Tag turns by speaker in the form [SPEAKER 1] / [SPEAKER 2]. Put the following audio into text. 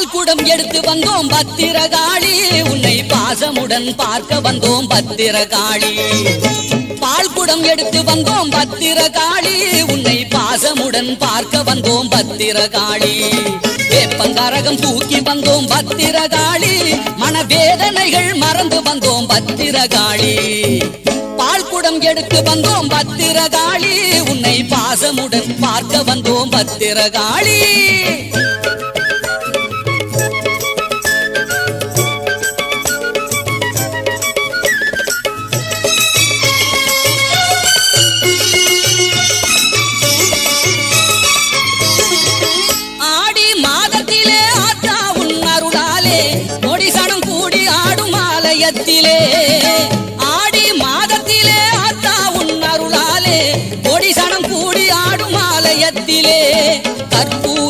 [SPEAKER 1] பால் குடம் எடுத்து வந்தோம் பத்திரகாளி, உன்னை பாசமுடன் பார்க்க வந்தோம் பத்திரகாளி. பால் குடம் எடுத்து வந்தோம் பத்திரகாளி, உன்னை பாசமுடன் பார்க்க வந்தோம் பத்திரகாளி. வேப்பங்கரகம் தூக்கி வந்தோம் பத்திரகாளி, மனவேதனைகள் மறந்து வந்தோம் பத்திரகாளி. பால் குடம் எடுத்து வந்தோம் பத்திரகாளி, உன்னை பாசமுடன் பார்க்க வந்தோம் பத்திரகாளி. ஆடி மாதத்திலே ஆத்தா உன் அருளாலே நொடிசனம் கூடி ஆடும் ஆலயத்திலே. ஆடி மாதத்திலே ஆத்தா உன் அருளாலே நொடிசனம் கூடி ஆடும் ஆலயத்திலே. கற்பூர